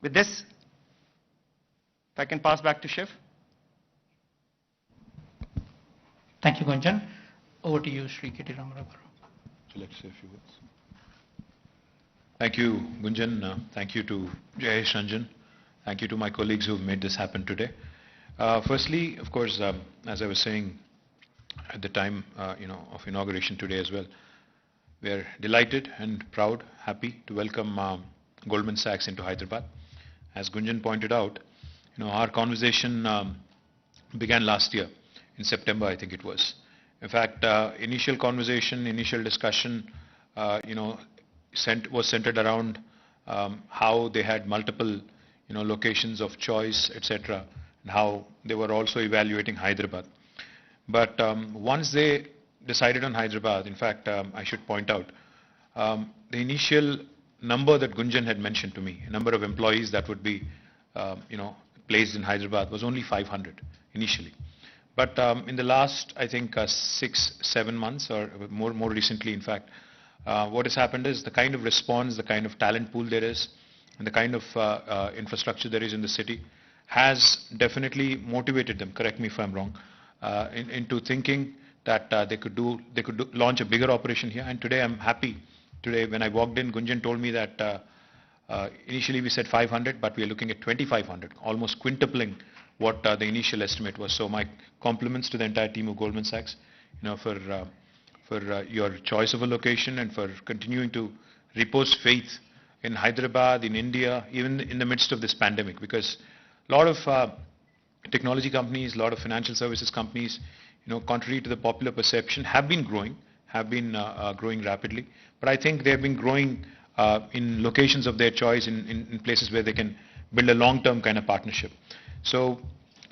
With this, if I can pass back to Shiv. Thank you, Gunjan. Over to you, Sri KTR. So let's say a few words. Thank you, Gunjan. Thank you to Jayesh Ranjan. Thank you to my colleagues who have made this happen today. Firstly, of course, as I was saying at the time of inauguration today as well, we are delighted and proud, happy to welcome Goldman Sachs into Hyderabad. As Gunjan pointed out, our conversation began last year in September, I think it was. In fact, initial conversation, initial discussion, was centered around how they had multiple, locations of choice, etc., and how they were also evaluating Hyderabad. But once they decided on Hyderabad, in fact, I should point out, the initial number that Gunjan had mentioned to me, a number of employees that would be, placed in Hyderabad was only 500 initially. But in the last, I think, 6-7 months or more recently, in fact, what has happened is the kind of response, the kind of talent pool there is, and the kind of infrastructure there is in the city has definitely motivated them, correct me if I'm wrong, into thinking that they could launch a bigger operation here. And today I'm happy. Today when I walked in, Gunjan told me that initially we said 500, but we are looking at 2,500, almost quintupling what the initial estimate was. So my compliments to the entire team of Goldman Sachs, for your choice of a location and for continuing to repose faith in Hyderabad, in India, even in the midst of this pandemic, because a lot of technology companies, a lot of financial services companies, contrary to the popular perception, have been growing rapidly. But I think they have been growing in locations of their choice, in places where they can build a long-term kind of partnership. So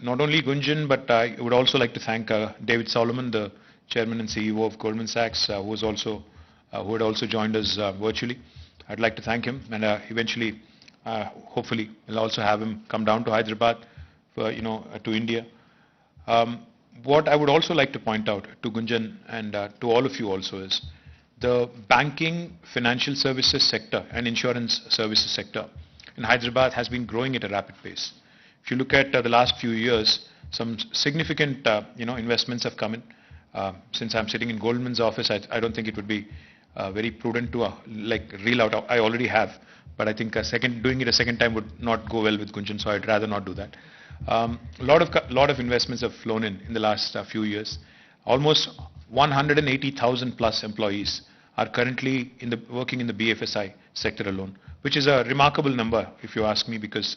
not only Gunjan, but I would also like to thank David Solomon, the Chairman and CEO of Goldman Sachs, who had also joined us virtually. I'd like to thank him, and eventually, hopefully, we'll also have him come down to Hyderabad, to India. What I would also like to point out to Gunjan and to all of you also is the banking, financial services sector and insurance services sector in Hyderabad has been growing at a rapid pace. If you look at the last few years, some significant investments have come in. Since I'm sitting in Goldman's office, I don't think it would be very prudent to reel out. I already have, but I think doing it a second time would not go well with Gunjan, so I'd rather not do that. A lot of investments have flown in the last few years. Almost 180,000 plus employees are currently working in the BFSI sector alone, which is a remarkable number, if you ask me, because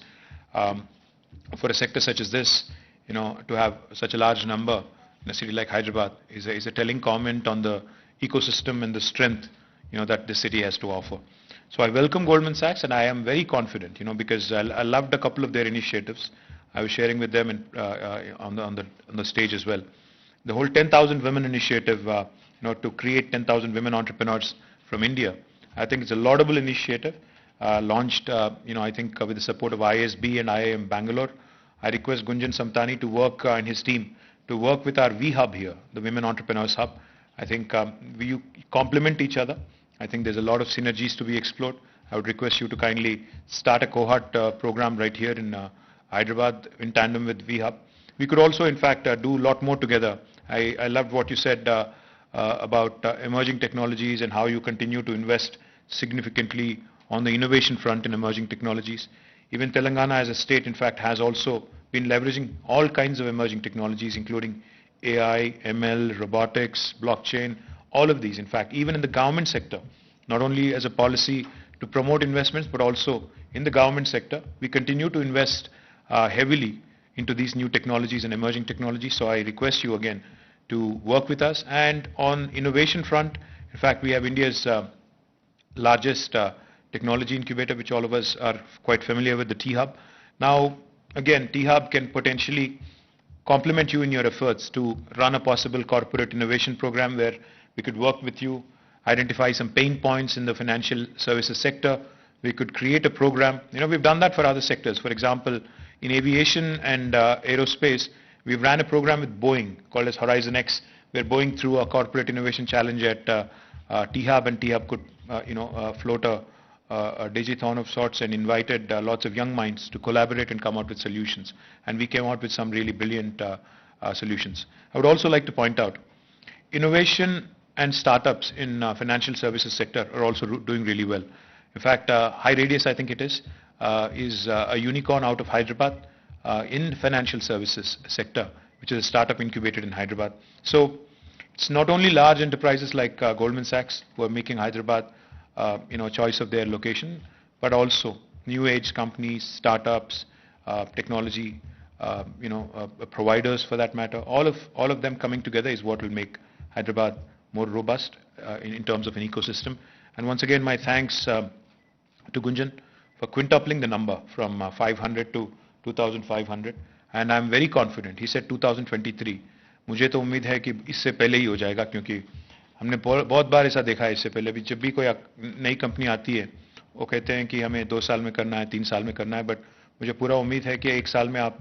for a sector such as this, to have such a large number in a city like Hyderabad is a telling comment on the ecosystem and the strength, that the city has to offer. So I welcome Goldman Sachs, and I am very confident, because I loved a couple of their initiatives. I was sharing with them on the stage as well. The whole 10,000 women initiative, to create 10,000 women entrepreneurs from India. I think it's a laudable initiative, launched, I think with the support of ISB and IIM Bangalore. I request Gunjan Samtani to work and his team to work with our V-Hub here, the Women Entrepreneurs Hub. I think we complement each other. I think there's a lot of synergies to be explored. I would request you to kindly start a cohort program right here in Hyderabad in tandem with V-Hub. We could also, in fact, do a lot more together. I loved what you said about emerging technologies and how you continue to invest significantly on the innovation front in emerging technologies. Even Telangana as a state, in fact, has also been leveraging all kinds of emerging technologies, including AI, ML, robotics, blockchain, all of these. In fact, even in the government sector, not only as a policy to promote investments, but also in the government sector, we continue to invest heavily into these new technologies and emerging technologies. So I request you again to work with us. And on innovation front, in fact, we have India's largest technology incubator, which all of us are quite familiar with, the T-Hub. Now, again, T-Hub can potentially complement you in your efforts to run a possible corporate innovation program where we could work with you, identify some pain points in the financial services sector. We could create a program. We've done that for other sectors. For example, in aviation and aerospace, we've ran a program with Boeing called as Horizon X, where Boeing threw a corporate innovation challenge at T-Hub, and T-Hub could, float a digithon of sorts and invited lots of young minds to collaborate and come out with solutions. And we came out with some really brilliant solutions. I would also like to point out, innovation and startups in financial services sector are also doing really well. In fact, High Radius, I think it is a unicorn out of Hyderabad in financial services sector, which is a startup incubated in Hyderabad. So it's not only large enterprises like Goldman Sachs who are making Hyderabad choice of their location, but also new age companies, startups, technology, providers for that matter. All of them coming together is what will make Hyderabad more robust in terms of an ecosystem. And once again, my thanks to Gunjan for quintupling the number from 500 to 2,500. And I'm very confident. He said 2023. मुझे तो उम्मीद है कि इससे पहले ही हो जाएगा, क्योंकि हमने बहुत बार ऐसा देखा है इससे पहले भी. जब भी कोई नई कंपनी आती है वो कहते हैं कि हमें 2 साल में करना है, 3 साल में करना है, बट मुझे पूरा उम्मीद है कि 1 साल में आप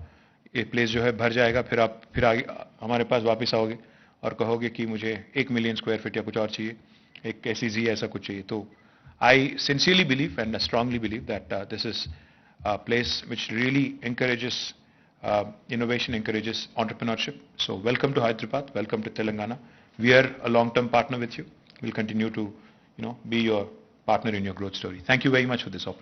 ये प्लेस जो है भर जाएगा. फिर आगे हमारे पास वापस आओगे और कहोगे कि मुझे 1 मिलियन स्क्वायर फीट या कुछ और चाहिए, एक SEZ ऐसा कुछ चाहिए. तो I sincerely believe and strongly believe that this is a place which really encourages innovation, encourages entrepreneurship. So welcome to Hyderabad, welcome to Telangana. We are a long-term partner with you. We'll continue to be your partner in your growth story. Thank you very much for this opportunity.